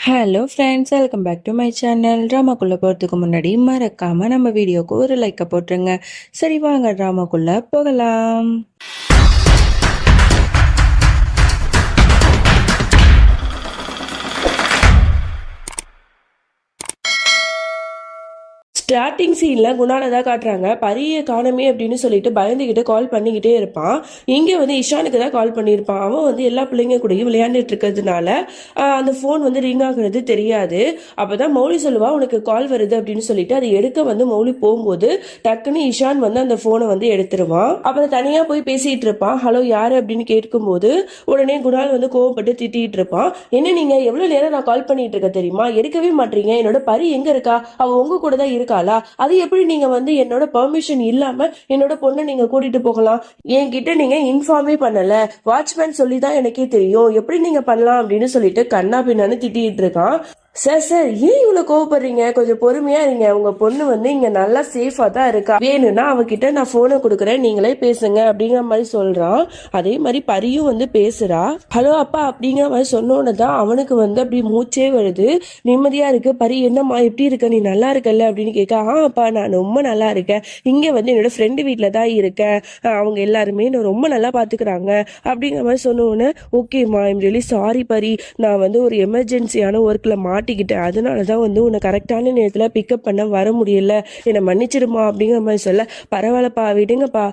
Hello friends, welcome back to my channel. ட்ராமாக்குள்ளே போகிறதுக்கு முன்னாடி மறக்காமல் நம்ம வீடியோக்கு ஒரு லைக்கை போட்டுருங்க. சரி வாங்க ட்ராமாக்குள்ளே போகலாம். ஸ்டார்டிங் சீனில் குணால தான் காட்டுறாங்க. பரிய காணமே அப்படின்னு சொல்லிட்டு பயந்துக்கிட்டு கால் பண்ணிக்கிட்டே இருப்பான். இங்கே வந்து இஷானுக்கு தான் கால் பண்ணியிருப்பான். அவன் வந்து எல்லா பிள்ளைங்க கூடயும் விளையாண்டுட்டு இருக்கிறதுனால அந்த ஃபோன் வந்து ரிங் ஆகுறது தெரியாது. அப்போ தான் மௌலி சொல்லுவா உனக்கு கால் வருது அப்படின்னு சொல்லிட்டு அதை எடுக்க வந்து மௌலி போகும்போது டக்குன்னு இஷான் வந்து அந்த ஃபோனை வந்து எடுத்துருவான். அப்புறம் தனியாக போய் பேசிகிட்டு இருப்பான். ஹலோ யார் அப்படின்னு கேட்கும்போது உடனே குணால் வந்து கோவப்பட்டு திட்டிகிட்டு இருப்பான். என்ன நீங்கள் எவ்வளோ நேரம் நான் கால் பண்ணிட்டு இருக்க தெரியுமா, எடுக்கவே மாட்டீங்க, என்னோட பரி எங்கே இருக்கா, அவள் உங்க கூட தான் இருக்கா, அது எப்படி நீங்க வந்து என்னோட பெர்மிஷன் இல்லாம என்னோட பொண்ணை நீங்க கூட்டிட்டு போகலாம், என்கிட்ட நீங்க இன்ஃபார்மே பண்ணல, வாட்ச்மேன் சொல்லிதான் எனக்கே தெரியும், எப்படி நீங்க பண்ணலாம் அப்படின்னு சொல்லிட்டு கண்ணா பின்னான்னு திட்டிட்டு இருக்கான். சார் ஏன் இவ்வளவு கோவப்படுறீங்க, கொஞ்சம் பொறுமையா இருங்க, உங்க பொண்ணு வந்து இங்க நல்லா சேஃபா தான் இருக்கா, வேணும்னா அவகிட்ட நான் போனை கொடுக்குறேன், நீங்களே பேசுங்க அப்படிங்கிற மாதிரி சொல்றான். அதே மாதிரி பரியும் வந்து பேசுறா. ஹலோ அப்பா அப்படிங்கிற மாதிரி சொன்னோன்னு தான் அவனுக்கு வந்து அப்படி மூச்சே வருது, நிம்மதியா இருக்கு. பரி என்னம்மா எப்படி இருக்க, நீ நல்லா இருக்கல்ல அப்படின்னு கேட்க, அப்பா நான் ரொம்ப நல்லா இருக்கேன், இங்க வந்து என்னோட ஃப்ரெண்டு வீட்டுல தான் இருக்கேன், அவங்க எல்லாருமே நான் ரொம்ப நல்லா பாத்துக்கிறாங்க அப்படிங்கிற மாதிரி சொன்னோன்னு, ஓகேம்மா ஐம் ரியலி சாரி பரி, நான் வந்து ஒரு எமர்ஜென்சியான ஒர்க்ல மாட்டிக்கிட்டேன், அதனாலதான் வந்து உன்னை கரெக்டான நேரத்துல பிக்கப் பண்ண வர முடியல, என்னை மன்னிச்சிடுமா அப்படிங்கிற மாதிரி சொல்ல, பரவாயில்லப்பா விடுங்கப்பா,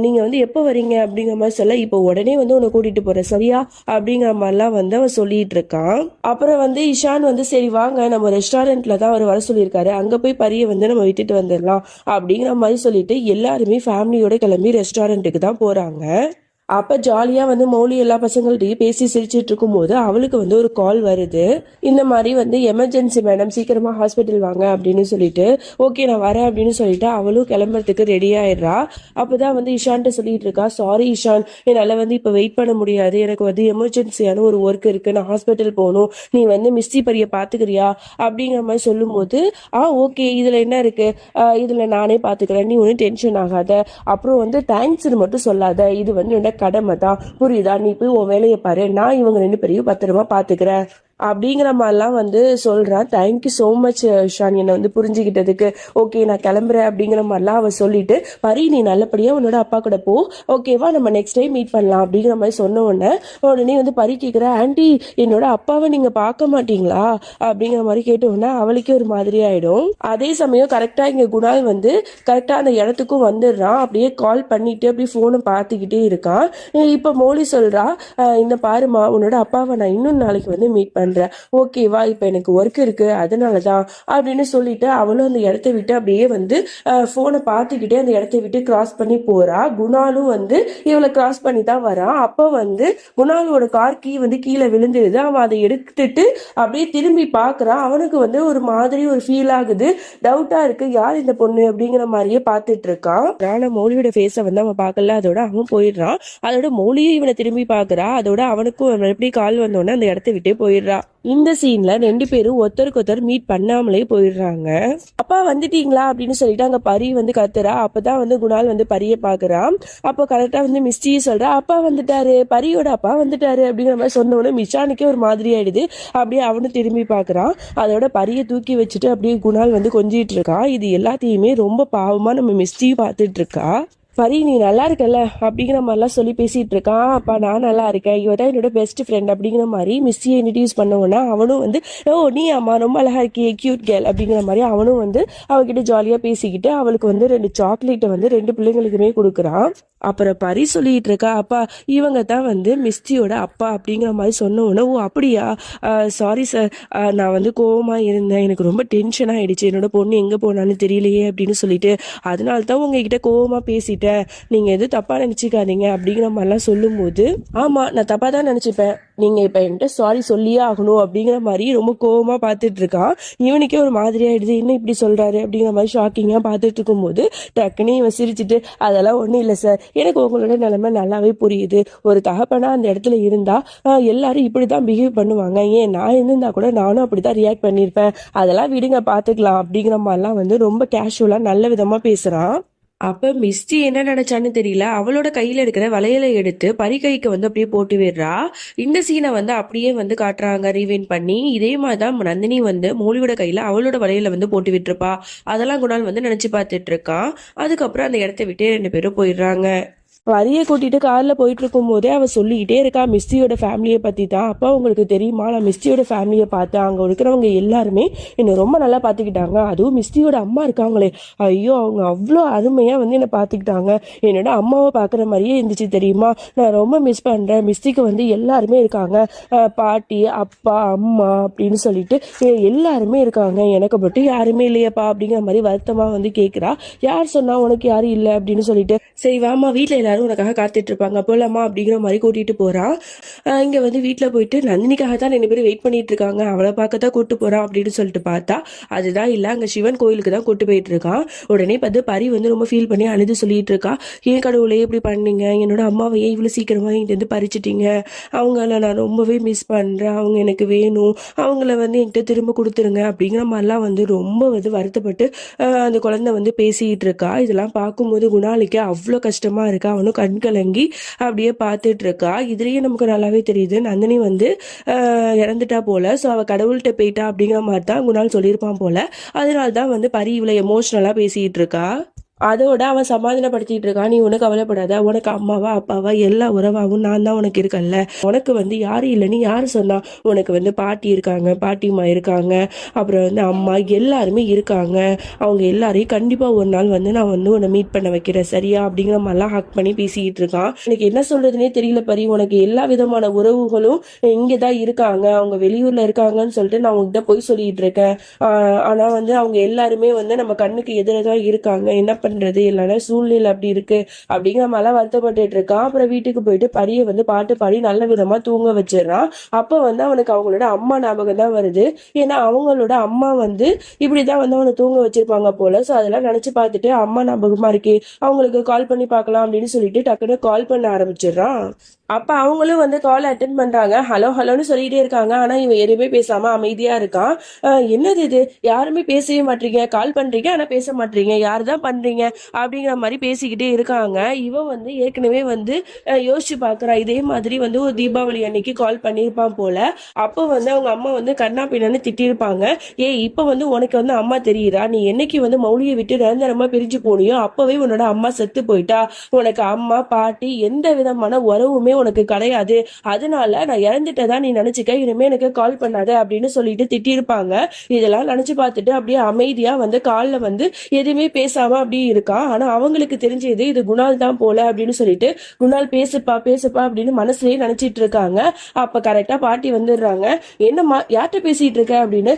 நீங்க வந்து எப்போ வரீங்க அப்படிங்கிற மாதிரி சொல்ல, இப்போ உடனே வந்து உன்னை கூட்டிட்டு போறேன் சரியா அப்படிங்கிற மாதிரிலாம் வந்து அவன் சொல்லிட்டு இருக்கான். அப்புறம் வந்து இஷான் வந்து சரி வாங்க நம்ம ரெஸ்டாரண்ட்ல தான் அவர் வர சொல்லியிருக்காரு, அங்க போய் பரிய வந்து நம்ம விட்டுட்டு வந்துடலாம் அப்படிங்கிற மாதிரி சொல்லிட்டு எல்லாருமே ஃபேமிலியோட கிளம்பி ரெஸ்டாரண்ட்டுக்கு தான் போறாங்க. அப்ப ஜாலியா வந்து மௌலி எல்லா பசங்கள்ட்டையும் பேசி சிரிச்சிட்டு இருக்கும் போது அவளுக்கு வந்து ஒரு கால் வருது. இந்த மாதிரி வந்து எமர்ஜென்சி மேடம், சீக்கிரமா ஹாஸ்பிட்டல் வாங்க அப்படின்னு சொல்லிட்டு, ஓகே நான் வரேன் அப்படின்னு சொல்லிட்டு அவளும் கிளம்புறதுக்கு ரெடி ஆயிடுறா. அப்பதான் வந்து இஷான்ட்ட சொல்லிட்டு இருக்கா, சாரி இஷான், என்னால வந்து இப்ப வெயிட் பண்ண முடியாது, எனக்கு வந்து எமர்ஜென்சியான ஒரு ஒர்க் இருக்கு, நான் ஹாஸ்பிட்டல் போகணும், நீ வந்து மிஸ்டி பரிய பாத்துக்கிறியா அப்படிங்கிற மாதிரி சொல்லும் போது, ஓகே இதுல என்ன இருக்கு, இதுல நானே பாத்துக்கிறேன், நீ ஒன்னும் டென்ஷன் ஆகாத, அப்புறம் வந்து தேங்க்ஸ்ன்னு மட்டும் சொல்லாத, இது வந்து கடமை தான் புரியுதா, நீ போய் உன் வேலையை பாரு, நான் இவங்க 2 பேரையும் பத்திரமா பாத்துக்கிறேன் அப்படிங்கிற மாதிரிலாம் வந்து சொல்றான். தேங்க்யூ சோ மச் ஷான், என்னை வந்து புரிஞ்சுக்கிட்டதுக்கு, ஓகே நான் கிளம்புறேன் அப்படிங்கிற மாதிரிலாம் அவ சொல்லிட்டு, பரி நீ நல்லபடியா உன்னோட அப்பா கூட போ, ஓகேவா நம்ம நெக்ஸ்ட் டைம் மீட் பண்ணலாம் அப்படிங்கிற மாதிரி சொன்ன உடனே வந்து பரி கேட்குற, ஆண்டி என்னோட அப்பாவை நீங்க பார்க்க மாட்டீங்களா அப்படிங்கிற மாதிரி கேட்ட உடனே அவளுக்கே ஒரு மாதிரி ஆயிடும். அதே சமயம் கரெக்டா இங்க குணால் வந்து கரெக்டா அந்த இடத்துக்கும் வந்துடுறான். அப்படியே கால் பண்ணிட்டு அப்படியே போனை பார்த்துக்கிட்டே இருக்கான். இப்ப மோலி சொல்றா, இந்த பாருமா உன்னோட அப்பாவை நான் இன்னும் நாளைக்கு வந்து மீட் பண்றேன், ஓகேவா இப்ப எனக்கு ஒர்க் இருக்கு அதனாலதான் அப்படின்னு சொல்லிட்டு அவளும் அந்த இடத்த விட்டு அப்படியே வந்து போனை பார்த்துக்கிட்டே அந்த இடத்த விட்டு கிராஸ் பண்ணி போறா. குணாலும் வந்து இவளை கிராஸ் பண்ணி தான் வரான். அப்ப வந்து குணாலோட கார் கீ வந்து கீழே விழுந்துருது. அவன் அதை எடுத்துட்டு அப்படியே திரும்பி பாக்குறான். அவனுக்கு வந்து ஒரு மாதிரி ஒரு ஃபீல் ஆகுது, டவுட்டா இருக்கு, யார் இந்த பொண்ணு அப்படிங்கிற மாதிரியே பார்த்துட்டு இருக்கான். ஆனா மௌலியோட ஃபேஸை வந்து அவன் பார்க்கல, அதோட அவன் போயிடுறான். அதோட மௌலியும் இவனை திரும்பி பாக்குறா. அதோட அவனுக்கும் எப்படி கால் வந்தோடனே அந்த இடத்த விட்டே போயிடுறா. இந்த சீன்ல 2 பேரும் ஒருத்தருக்கு ஒருத்தர் மீட் பண்ணாமலே போயிடுறாங்க. அப்பா வந்துட்டீங்களா அப்படின்னு சொல்லிட்டு அங்க பரி வந்து கத்துறா. அப்பதான் வந்து குணால் வந்து பரிய பாக்குறான். அப்போ கரெக்டா வந்து மிஸ்டி சொல்றா, அப்பா வந்துட்டாரு, பரியோட அப்பா வந்துட்டாரு அப்படிங்கிற மாதிரி சொன்ன உடனே மிஷானுக்கே ஒரு மாதிரி ஆயிடுது. அப்படியே அவனும் திரும்பி பாக்குறான். அதோட பரிய தூக்கி வச்சுட்டு அப்படியே குணால் வந்து கொஞ்சிட்டு இருக்கான். இது எல்லாத்தையுமே ரொம்ப பாவமா நம்ம மிஸ்டியும் பார்த்துட்டு இருக்கா. பரி நீ நல்லா இருக்கல அப்படிங்கிற மாதிரிலாம் சொல்லி பேசிட்டு இருக்கான். அப்பா நான் நல்லா இருக்கேன், இவ தான் என்னோட பெஸ்ட் ஃப்ரெண்ட் அப்படிங்கிற மாதிரி மிஸ்டியை இன்ட்ரடியூஸ் பண்ணவொன்னா அவனும் வந்து நீ அம்மா ரொம்ப அழகா இருக்கியே கியூட் கேர்ள் அப்படிங்கிற மாதிரி அவனும் வந்து அவகிட்ட ஜாலியா பேசிக்கிட்டு அவளுக்கு வந்து 2 சாக்லேட்டை வந்து 2 பிள்ளைங்களுக்குமே கொடுக்குறான். அப்புறம் பரி சொல்லிட்டு இருக்கா, அப்பா இவங்க தான் வந்து மிஸ்டியோட அப்பா அப்படிங்கிற மாதிரி சொன்ன உடனே, ஓ அப்படியா, சாரி சார், நான் வந்து கோவமா இருந்தேன், எனக்கு ரொம்ப டென்ஷன் ஆயிடுச்சு, என்னோட பொண்ணு எங்க போனான்னு தெரியலையே அப்படின்னு சொல்லிட்டு, அதனால தான் உங்ககிட்ட கோவமா பேசிட்டேன், நீங்க எதுவும் தப்பா நினைச்சுக்காதீங்க அப்படிங்கிற மாதிரிலாம் சொல்லும் போது, ஆமா நான் தப்பா தான் நினைச்சுப்பேன், நீங்க இப்ப என்கிட்ட சாரி சொல்லியே ஆகணும் அப்படிங்கிற மாதிரி ரொம்ப கோவமா பார்த்துட்டு இருக்கான். இவனுக்கே ஒரு மாதிரி ஆயிடுது, என்ன இப்படி சொல்றாரு அப்படிங்கிற மாதிரி ஷாக்கிங்கா பார்த்துட்டு இருக்கும் போது டக்குன்னு இவன் சிரிச்சுட்டு, அதெல்லாம் ஒண்ணும் இல்லை சார், எனக்கு உங்களோட நிலைமை நல்லாவே புரியுது, ஒரு தகப்பனா அந்த இடத்துல இருந்தா எல்லாரும் இப்படிதான் பிஹேவ் பண்ணுவாங்க, ஏன் நான் இருந்திருந்தா கூட நானும் அப்படிதான் ரியாக்ட் பண்ணிருப்பேன், அதெல்லாம் விடுங்க பாத்துக்கலாம் அப்படிங்கிற மாதிரிலாம் வந்து ரொம்ப கேஷுவலா நல்ல விதமா பேசுறான். அப்ப மிஸ்டி என்ன நினைச்சான்னு தெரியல. அவளோட கையில இருக்கிற வளையலை எடுத்து பரி கைக்கு வந்து அப்படியே போட்டு விடுறா. இந்த சீனை வந்து அப்படியே வந்து காட்டுறாங்க ரீவைண்ட் பண்ணி. இதே மாதிரி தான் நந்தினி வந்து மௌலியோட கையில அவளோட வளையலை வந்து போட்டு விட்டுருப்பா. அதெல்லாம் குணால் வந்து நினைச்சு பார்த்துட்டு இருக்கான். அதுக்கப்புறம் அந்த இடத்த விட்டு 2 பேரும் போயிடுறாங்க. வரிய கூட்டிட்டு கார்ல போயிட்டு இருக்கும் போதே அவ சொல்லிக்கிட்டே இருக்கா மிஸ்டியோட ஃபேமிலியை பத்தி தான். அப்பா உங்களுக்கு தெரியுமா, நான் மிஸ்டியோட ஃபேமிலியை பார்த்தேன். அங்க இருக்கிறவங்க எல்லாருமே என்னை ரொம்ப நல்லா பாத்துக்கிட்டாங்க. அதுவும் மிஸ்டியோட அம்மா இருக்காங்களே, ஐயோ அவங்க அவ்வளோ அருமையா வந்து என்னை பாத்துக்கிட்டாங்க. என்னோட அம்மாவை பாக்குற மாதிரியே இருந்துச்சு தெரியுமா. நான் ரொம்ப மிஸ் பண்றேன். மிஸ்டிக்கு வந்து எல்லாருமே இருக்காங்க, பாட்டி அப்பா அம்மா அப்படின்னு சொல்லிட்டு எல்லாருமே இருக்காங்க. எனக்கு மட்டும் யாருமே இல்லையப்பா அப்படிங்கிற மாதிரி வருத்தமா வந்து கேட்குறா. யார் சொன்னா உனக்கு யாரும் இல்லை அப்படின்னு சொல்லிட்டு. சரி வாமா, வீட்டில் எல்லாரும் உனக்காக காத்துட்டு இருப்பாங்க, போலாமா அப்படிங்கிற மாதிரி கூட்டிட்டு போறான். இங்க வந்து வீட்டில் போயிட்டு நந்தினிக்காக தான் 2 பேரும் வெயிட் பண்ணிட்டு இருக்காங்க. அவளை பார்க்க தான் கூட்டு போறான் அப்படின்னு சொல்லிட்டு பார்த்தா அதுதான் இல்லை, அங்கே சிவன் கோயிலுக்கு தான் கூட்டு போயிட்டு இருக்கான். உடனே பார்த்து பரி வந்து ரொம்ப ஃபீல் பண்ணி அழுது சொல்லிட்டு இருக்கா. ஏன் கடவுளே எப்படி பண்ணீங்க, என்னோட அம்மாவையே இவ்வளோ சீக்கிரமா என்கிட்ட வந்து பறிச்சிட்டீங்க. அவங்கள நான் ரொம்பவே மிஸ் பண்றேன், அவங்க எனக்கு வேணும், அவங்கள வந்து என்கிட்ட திரும்ப கொடுத்துருங்க அப்படிங்கிற மாதிரிலாம் வந்து ரொம்ப வந்து வருத்தப்பட்டு அந்த குழந்தை வந்து பேசிட்டு இருக்கா. இதெல்லாம் பார்க்கும்போது குணாலிக்கு அவ்வளோ கஷ்டமா இருக்கா. அவனும் கண் கலங்கி அப்படியே பார்த்துட்டு இருக்கா. இதுலயே நமக்கு நல்லாவே தெரியுது நந்தினி வந்து இறந்துட்டா போல. ஸோ அவ கடவுள்கிட்ட போயிட்டா அப்படிங்கிற மாதிரி தான் குணால் சொல்லியிருப்பான் போல. அதனால தான் வந்து பரி இவ்வளோ எமோஷ்னலா பேசிட்டு இருக்கா. அதோட அவன் சமாதானப்படுத்திட்டு இருக்கான். நீ ஒன்றும் கவலைப்படாத, உனக்கு அம்மாவா அப்பாவா எல்லா உறவாகவும் நான் தான் உனக்கு இருக்கல்ல. உனக்கு வந்து யாரும் இல்லை, நீ யாரு சொன்னா, உனக்கு வந்து பாட்டி இருக்காங்க, பாட்டிமா இருக்காங்க, அப்புறம் வந்து அம்மா எல்லாருமே இருக்காங்க. அவங்க எல்லாரையும் கண்டிப்பா ஒரு நாள் வந்து நான் வந்து உன்னை மீட் பண்ண வைக்கிறேன் சரியா அப்படிங்கிற மாதிரிலாம் ஹக் பண்ணி பேசிக்கிட்டு இருக்கான். எனக்கு என்ன சொல்றதுனே தெரியல பரி, உனக்கு எல்லா விதமான உறவுகளும் இங்கே தான் இருக்காங்க, அவங்க வெளியூர்ல இருக்காங்கன்னு சொல்லிட்டு நான் உங்ககிட்ட போய் சொல்லிட்டு இருக்கேன். ஆனா வந்து அவங்க எல்லாருமே வந்து நம்ம கண்ணுக்கு எதிர தான் இருக்காங்க, என்ன பண்றது, இல்லைன்னா சூழ்நிலை அப்படி இருக்கு அப்படிங்கிற மாதிரிலாம் வருத்தப்பட்டுட்டு இருக்கான். அப்புறம் வீட்டுக்கு போயிட்டு பரிய வந்து பாட்டு பாடி நல்ல விதமா தூங்க வச்சிடறான். அப்ப வந்து அவனுக்கு அவங்களோட அம்மா ஞாபகம் தான் வருது. ஏன்னா அவங்களோட அம்மா வந்து இப்படிதான் வந்து அவனை தூங்க வச்சிருப்பாங்க போல. சோ அதெல்லாம் நினைச்சு பார்த்துட்டு அம்மா ஞாபகமா இருக்கே, அவங்களுக்கு கால் பண்ணி பார்க்கலாம் அப்படின்னு சொல்லிட்டு டக்குன்னு கால் பண்ண ஆரம்பிச்சிடுறான். அப்ப அவங்களும் வந்து கால் அட்டென்ட் பண்றாங்க. ஹலோ ஹலோன்னு சொல்லிட்டே இருக்காங்க. ஆனா இவன் எதுவுமே பேசாம அமைதியா இருக்கான். என்னது இது, யாருமே பேசவே மாட்டீங்க, கால் பண்றீங்க ஆனா பேச மாட்டீங்க, யாருதான் பண்றீங்க அப்படிங்கிற மாதிரி பேசிக்கிட்டே இருக்காங்க. இவன் வந்து ஏற்கனவே வந்து யோசிச்சு பாக்குறான். இதே மாதிரி வந்து ஒரு தீபாவளி அன்னைக்கு கால் பண்ணியிருப்பான் போல. அப்போ வந்து அவங்க அம்மா வந்து கண்ணா பின்னான்னு திட்டிருப்பாங்க. இப்ப வந்து உனக்கு வந்து அம்மா தெரியுதா, நீ என்னைக்கு வந்து மௌலியை விட்டு நிரந்தரமா பிரிஞ்சு போனியோ அப்பவே உன்னோட அம்மா செத்து போயிட்டா. உனக்கு அம்மா பாட்டி எந்த விதமான உறவுமே உனக்கு கிடையாது. அதனால நான் இறந்துட்டதா நீ நினைச்சுக்க, இனிமே எனக்கு கால் பண்ணாத அப்படின்னு சொல்லிட்டு திட்டிருப்பாங்க. இதெல்லாம் நினைச்சு பார்த்துட்டு அப்படியே அமைதியா வந்து கால்ல வந்து எதுவுமே பேசாம அப்படியே இருக்கான். ஆனா அவங்களுக்கு தெரிஞ்சது இது குணால் தான் போல அப்படின்னு சொல்லிட்டு குணால் பேசுப்பா பேசுப்பா அப்படின்னு மனசுலயே நினைச்சிட்டு இருக்காங்க. அப்ப கரெக்டா பாட்டி வந்துடுறாங்க. என்னம்மா யார்கிட்ட பேசிட்டு இருக்க அப்படின்னு.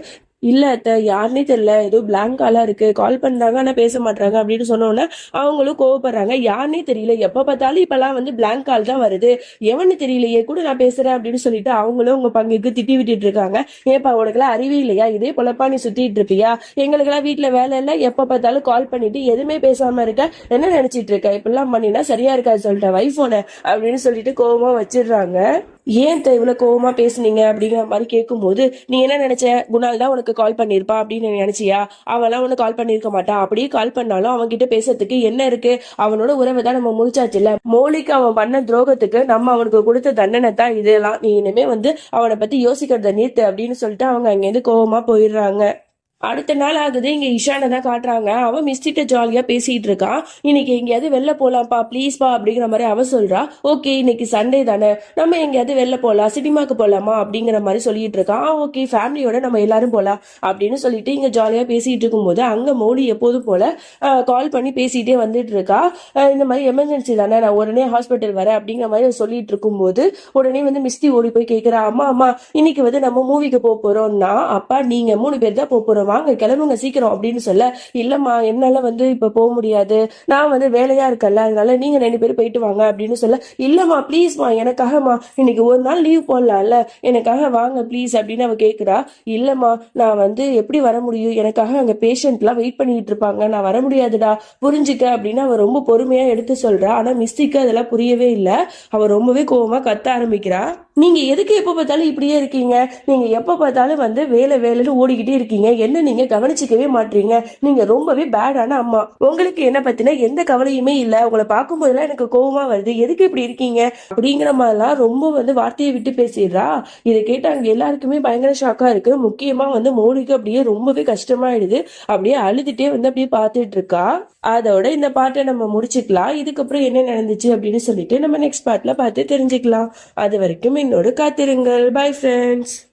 இல்ல அத்தை, யாருன்னே தெரியல, ஏதோ பிளாங்காலா இருக்கு, கால் பண்றாங்க ஆனா பேச மாட்டாங்க அப்படின்னு சொன்னோன்னே அவங்களும் கோவப்படுறாங்க. யாருன்னே தெரியல, எப்ப பார்த்தாலும் இப்பெல்லாம் வந்து பிளாங்க் கால் தான் வருது, எவனு தெரியலையே கூட நான் பேசுறேன் அப்படின்னு சொல்லிட்டு அவங்களும் உங்க பங்குக்கு திட்டி விட்டுட்டு இருக்காங்க. ஏப்பா உனக்குலாம் அறிவே இல்லையா, இதே பொழப்பா நீ சுத்திட்டு இருப்பியா, எங்களுக்கெல்லாம் வீட்டுல வேலை இல்லை, எப்ப பார்த்தாலும் கால் பண்ணிட்டு எதுவுமே பேசாம இருக்க, என்ன நினைச்சிட்டு இருக்க, இப்பெல்லாம் பண்ணினா சரியா இருக்காது சொல்லிட்டேன் வைஃபோன அப்படின்னு சொல்லிட்டு கோவமா வச்சிடுறாங்க. ஏன் இவ்வளவு கோவமா பேசுனீங்க அப்படிங்கிற மாதிரி கேட்கும்போது, நீ என்ன நினைச்ச, குணால் தான் உனக்கு கால் பண்ணிருப்பா அப்படின்னு நினைச்சியா, அவெல்லாம் உனக்கு கால் பண்ணிருக்க மாட்டான், அப்படியே கால் பண்ணாலும் அவன் கிட்ட பேசுறதுக்கு என்ன இருக்கு, அவனோட உறவை தான் நம்ம முடிச்சாச்சு இல்ல, மௌலிக்கு அவன் பண்ண துரோகத்துக்கு நம்ம அவனுக்கு கொடுத்த தண்டனை தான் இதெல்லாம், நீ இனிமே வந்து அவனை பத்தி யோசிக்கிறத நிறுத்து அப்படின்னு சொல்லிட்டு அவங்க அங்கேருந்து கோவமா போயிடுறாங்க. அடுத்த நாள் ஆகுது. இங்க இஷானை தான் காட்டுறாங்க. அவன் மிஸ்டிட்ட ஜாலியா பேசிட்டு இருக்கான். இன்னைக்கு எங்கேயாவது வெளில போலாம்ப்பா ப்ளீஸ்பா அப்படிங்கிற மாதிரி அவ சொல்றா. ஓகே இன்னைக்கு சண்டே தானே, நம்ம எங்கேயாவது வெளில போலாம், சினிமாக்கு போலாமா அப்படிங்கிற மாதிரி சொல்லிட்டு இருக்கான். ஓகே ஃபேமிலியோட நம்ம எல்லாரும் போலாம் அப்படின்னு சொல்லிட்டு இங்க ஜாலியா பேசிட்டு இருக்கும்போது அங்க மௌலி எப்போதும் போல கால் பண்ணி பேசிட்டே வந்துட்டு இருக்கா. இந்த மாதிரி எமர்ஜென்சி தானே, நான் உடனே ஹாஸ்பிட்டல் வரேன் அப்படிங்கிற மாதிரி சொல்லிட்டு இருக்கும்போது உடனே வந்து மிஸ்டி ஓடி போய் கேட்கிறா, அம்மா அம்மா இன்னைக்கு வந்து நம்ம மூவிக்கு போறோம்னா, அப்பா நீங்க 3 பேர் தான் போறோம், வாங்க கிளம்புங்க சீக்கிரம் அப்படின்னு சொல்ல, இல்லம்மா என்னால வந்து இப்ப போக முடியாது, நான் வந்து வேலையா இருக்கல, அதனால நீங்க 2 பேரும் போயிட்டு வாங்க அப்படின்னு சொல்ல, இல்லம்மா ப்ளீஸ்மா எனக்காகமா இன்னைக்கு ஒரு நாள் லீவ் போடலாம்ல, எனக்காக வாங்க ப்ளீஸ் அப்படின்னு அவ கேக்குறா. இல்லம்மா நான் வந்து எப்படி வர முடியும், எனக்காக அங்க பேஷண்ட் எல்லாம் வெயிட் பண்ணிட்டு இருப்பாங்க, நான் வர முடியாதுடா புரிஞ்சுக்க அப்படின்னு அவ ரொம்ப பொறுமையா எடுத்து சொல்றா. ஆனா மிஸ்டிக்கு அதெல்லாம் புரியவே இல்லை. அவ ரொம்பவே கோவமா கத்த ஆரம்பிக்கிறா. நீங்க எதுக்கு எப்ப பார்த்தாலும் இப்படியே இருக்கீங்க, நீங்க எப்ப பார்த்தாலும் வந்து வேலை வேலைன்னு ஓடிக்கிட்டே இருக்கீங்க, என்ன என்ன நீங்க கவனிச்சிக்கவே மாட்டீங்க, நீங்க ரொம்பவே பேடான அம்மா, உங்களுக்கு என்ன பத்தின எந்த கவலையுமே இல்ல, உங்களை பார்க்கும்போதெல்லாம் எனக்கு கோவமா வருது, எதுக்கு இப்படி இருக்கீங்க அப்படிங்கிற மாதிரிலாம் ரொம்ப வந்து வார்த்தையை விட்டு பேசிடுறா. இதை கேட்டு அங்க எல்லாருக்குமே பயங்கர ஷாக்கா இருக்கு. முக்கியமா வந்து மோனிக்கு அப்படியே ரொம்பவே கஷ்டமாயிடுது. அப்படியே அழுதுட்டே வந்து அப்படியே பார்த்துட்டு இருக்கா. அதோட இந்த பாட்டை நம்ம முடிச்சுக்கலாம். இதுக்கப்புறம் என்ன நடந்துச்சு அப்படின்னு சொல்லிட்டு நம்ம நெக்ஸ்ட் பார்ட்ல பார்த்து தெரிஞ்சுக்கலாம். அது வரைக்கும் என்னோட காத்திருங்கள். Bye friends.